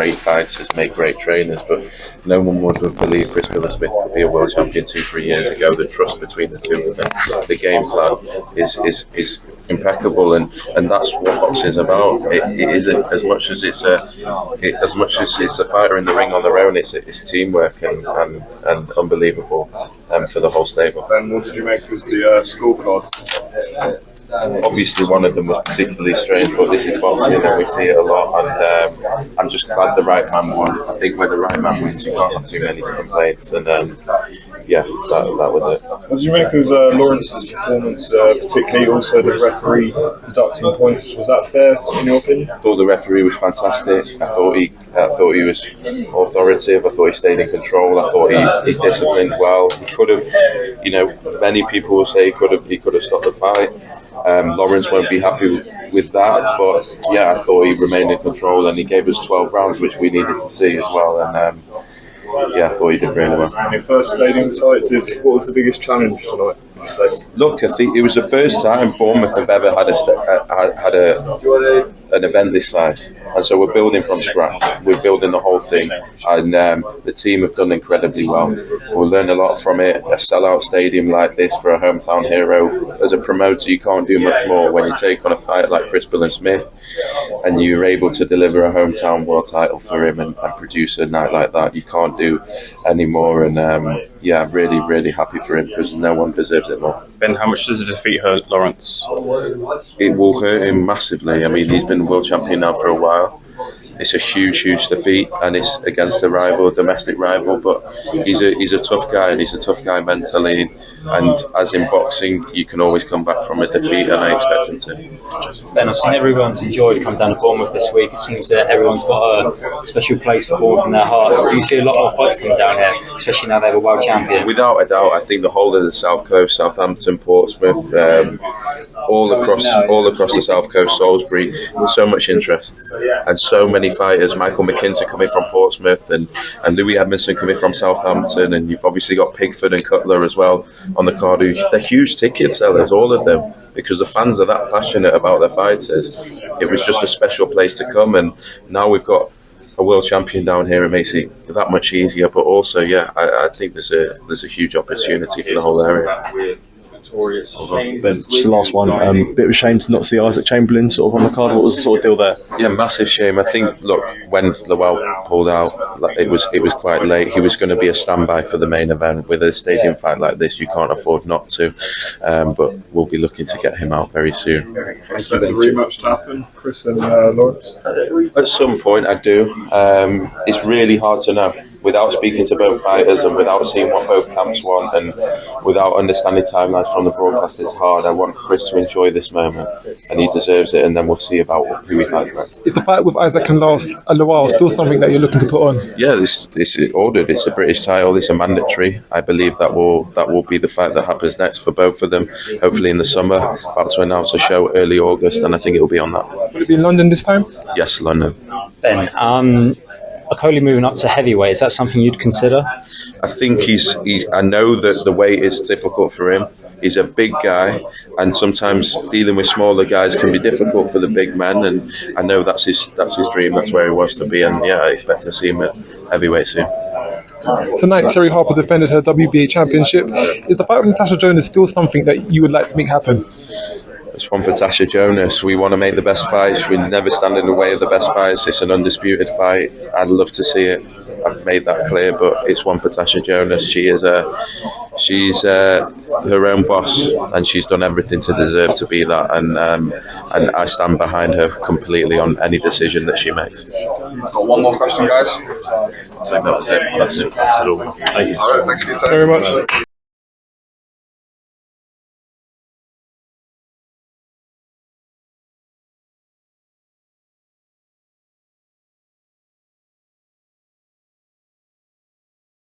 great fighters make great trainers, but no one would have believed Chris Billam-Smith could be a world champion 2-3 years ago. The trust between the two of them, the game plan is impeccable, and that's what boxing is about. It isn't as much as it's a fighter in the ring on their own. It's teamwork and unbelievable for the whole stable. Ben, what did you make of the scorecard? Obviously, one of them was particularly strange, but this is boxing and we see it a lot. And I'm just glad the right man won. I think when the right man wins, you can't have too many complaints. And yeah, that was it. What did you make of Lawrence's performance, particularly also the referee deducting points? Was that fair in your opinion? I thought the referee was fantastic. I thought he was authoritative. I thought he stayed in control. I thought he disciplined well. He could have, many people will say he could have stopped the fight. Lawrence won't be happy with that, but yeah, I thought he remained in control and he gave us 12 rounds, which we needed to see as well. And yeah, I thought he did really well. In your first stadium fight, what was the biggest challenge tonight? Look, I think it was the first time Bournemouth have ever had an event this size, and so we're building from scratch. We're building the whole thing, and the team have done incredibly well. We'll learn a lot from it. A sellout stadium like this for a hometown hero. As a promoter, you can't do much more when you take on a fight like Chris Billam-Smith, and you're able to deliver a hometown world title for him and produce a night like that. You can't do any more, and yeah, I'm really, really happy for him because no one deserves it more. Ben, how much does the defeat hurt Lawrence? It will hurt him massively. I mean, he's been world champion now for a while. It's a huge defeat, and it's against a rival, domestic rival. But he's a tough guy, and he's a tough guy mentally. And as in boxing, you can always come back from a defeat, and I expect him to. Ben, I've seen everyone's enjoyed coming down to Bournemouth this week. It seems that everyone's got a special place for Bournemouth in their hearts. Do you see a lot of fights coming down here, especially now they have a world champion? Without a doubt, I think the whole of the South Coast, Southampton, Portsmouth, all across the South Coast, Salisbury, there's so much interest and so many fighters. Michael McKinson coming from Portsmouth and Louis Edmondson coming from Southampton, and you've obviously got Pigford and Cutler as well on the card. They're huge ticket sellers, all of them, because the fans are that passionate about their fighters. It was just a special place to come, and now we've got a world champion down here. It makes it that much easier, but also, yeah, I think there's a huge opportunity for the whole area. Ben, just the last one. Bit of a shame to not see Isaac Chamberlain sort of on the card. What was the sort of deal there? Yeah, massive shame. I think, look, when Lowell pulled out, it was quite late. He was going to be a standby for the main event. With a stadium fight like this, you can't afford not to. But we'll be looking to get him out very soon. Expect the rematch to happen, Chris and Lawrence? At some point, I do. It's really hard to know. Without speaking to both fighters and without seeing what both camps want and without understanding timelines from the broadcast, it's hard. I want Chris to enjoy this moment, and he deserves it, and then we'll see about who he fights next. Is the fight with Isaac and last a while still something that you're looking to put on? Yeah, this is ordered. It's a British title. It's a mandatory. I believe that will be the fight that happens next for both of them. Hopefully in the summer. About to announce a show early August, and I think it will be on that. Will it be in London this time? Yes, London. Ben, Okolie moving up to heavyweight, is that something you'd consider? I think I know that the weight is difficult for him. He's a big guy, and sometimes dealing with smaller guys can be difficult for the big men, and I know that's his dream. That's where he wants to be, and yeah, I expect to see him at heavyweight soon. Tonight, Terri Harper defended her WBA championship. Is the fight with Tasha Jonas still something that you would like to make happen? It's one for Tasha Jonas. We want to make the best fights. We never stand in the way of the best fights. It's an undisputed fight. I'd love to see it. I've made that clear, but it's one for Tasha Jonas. She's her own boss, and she's done everything to deserve to be that. And I stand behind her completely on any decision that she makes. Got one more question, guys. I think that was it. That's it. All right, thanks for your time. Very much.